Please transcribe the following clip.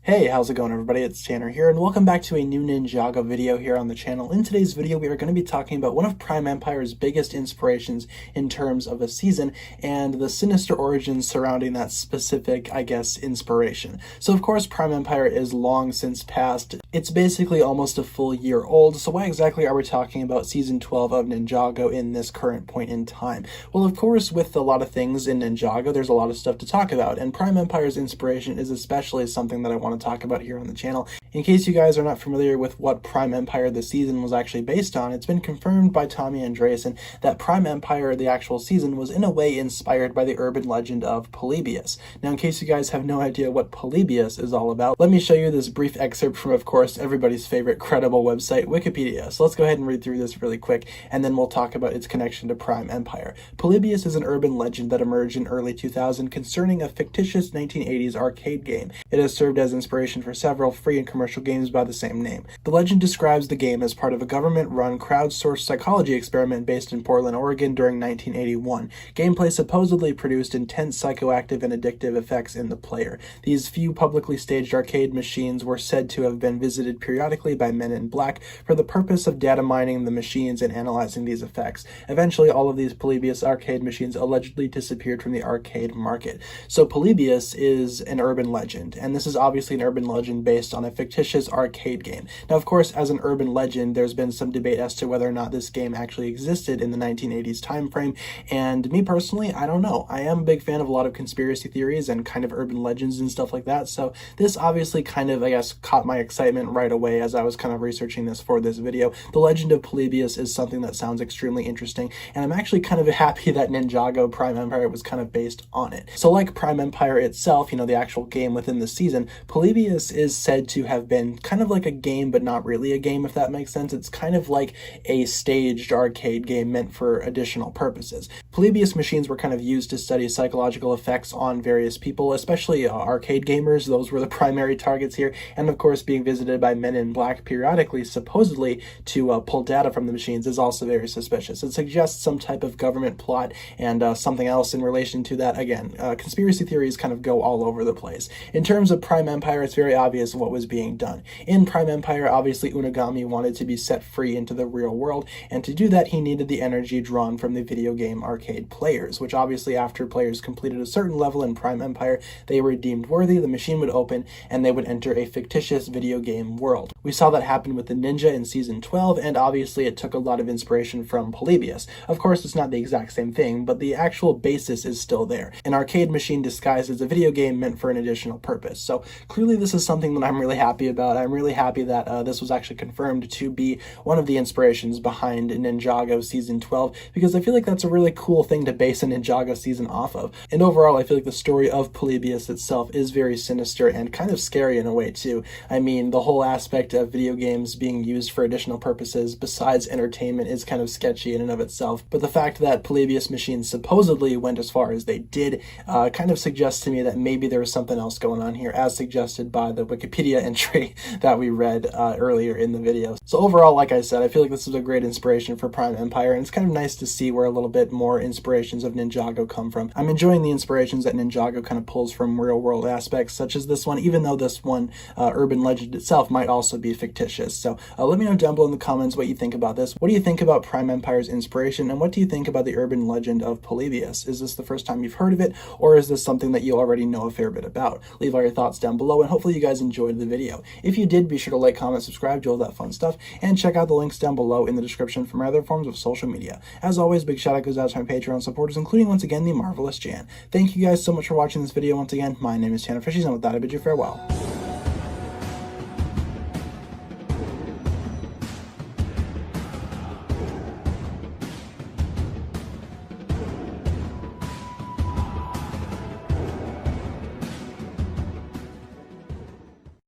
Hey, how's it going everybody? It's Tanner here, and welcome back to a new Ninjago video here on the channel. In today's video, we are going to be talking about one of Prime Empire's biggest inspirations in terms of a season, and the sinister origins surrounding that specific, inspiration. So of course, Prime Empire is long since past. It's basically almost a full year old, so why exactly are we talking about Season 12 of Ninjago in this current point in time? Well, of course, with a lot of things in Ninjago, there's a lot of stuff to talk about, and Prime Empire's inspiration is especially something that I want to talk about here on the channel. In case you guys are not familiar with what Prime Empire the season was actually based on, it's been confirmed by Tommy Andreasen that Prime Empire, the actual season, was in a way inspired by the urban legend of Polybius. Now, in case you guys have no idea what Polybius is all about, let me show you this brief excerpt from, of course, everybody's favorite credible website, Wikipedia. So let's go ahead and read through this really quick, and then we'll talk about its connection to Prime Empire. Polybius is an urban legend that emerged in early 2000 concerning a fictitious 1980s arcade game. It has served as inspiration for several free and commercial games by the same name. The legend describes the game as part of a government-run crowdsourced psychology experiment based in Portland, Oregon during 1981. Gameplay supposedly produced intense psychoactive and addictive effects in the player. These few publicly staged arcade machines were said to have been visited periodically by men in black for the purpose of data mining the machines and analyzing these effects. Eventually, all of these Polybius arcade machines allegedly disappeared from the arcade market. So Polybius is an urban legend, and this is obviously an urban legend based on a fictitious arcade game. Now, of course, as an urban legend, there's been some debate as to whether or not this game actually existed in the 1980s time frame, and me personally, I don't know. I am a big fan of a lot of conspiracy theories and kind of urban legends and stuff like that, so this obviously kind of, caught my excitement right away as I was kind of researching this for this video. The legend of Polybius is something that sounds extremely interesting, and I'm actually kind of happy that Ninjago Prime Empire was kind of based on it. So like Prime Empire itself, the actual game within the season, Polybius is said to have been kind of like a game, but not really a game, if that makes sense. It's kind of like a staged arcade game meant for additional purposes. Polybius machines were kind of used to study psychological effects on various people, especially arcade gamers. Those were the primary targets here, and of course being visited by men in black periodically, supposedly to pull data from the machines, is also very suspicious. It suggests some type of government plot and something else in relation to that. Again, conspiracy theories kind of go all over the place. In terms of Prime Empire, it's very obvious what was being done. In Prime Empire, obviously Unagami wanted to be set free into the real world, and to do that he needed the energy drawn from the video game arcade players, which obviously after players completed a certain level in Prime Empire, they were deemed worthy, the machine would open, and they would enter a fictitious video game world. We saw that happen with the ninja in Season 12, and obviously it took a lot of inspiration from Polybius. Of course, it's not the exact same thing, but the actual basis is still there. An arcade machine disguised as a video game meant for an additional purpose. So clearly this is something that I'm really happy about. I'm really happy that this was actually confirmed to be one of the inspirations behind Ninjago Season 12, because I feel like that's a really cool thing to base a Ninjago season off of. And overall, I feel like the story of Polybius itself is very sinister and kind of scary in a way too. I mean, the whole aspect of video games being used for additional purposes besides entertainment is kind of sketchy in and of itself, but the fact that Polybius machines supposedly went as far as they did kind of suggests to me that maybe there was something else going on here, as suggested by the Wikipedia entry that we read earlier in the video. So overall, like I said, I feel like this is a great inspiration for Prime Empire, and it's kind of nice to see where a little bit more inspirations of Ninjago come from. I'm enjoying the inspirations that Ninjago kind of pulls from real world aspects such as this one, even though this one urban legend itself might also be fictitious. So let me know down below in the comments what you think about this. What do you think about Prime Empire's inspiration, and what do you think about the urban legend of Polybius? Is this the first time you've heard of it, or is this something that you already know a fair bit about? Leave all your thoughts down below, and hopefully you guys enjoyed the video. If you did, be sure to like, comment, subscribe, do all that fun stuff, and check out the links down below in the description for my other forms of social media. As always, big shout out goes out to my Patreon supporters, including once again the marvelous Jan. Thank you guys so much for watching this video once again. My name is TannerFishies, and with that I bid you farewell.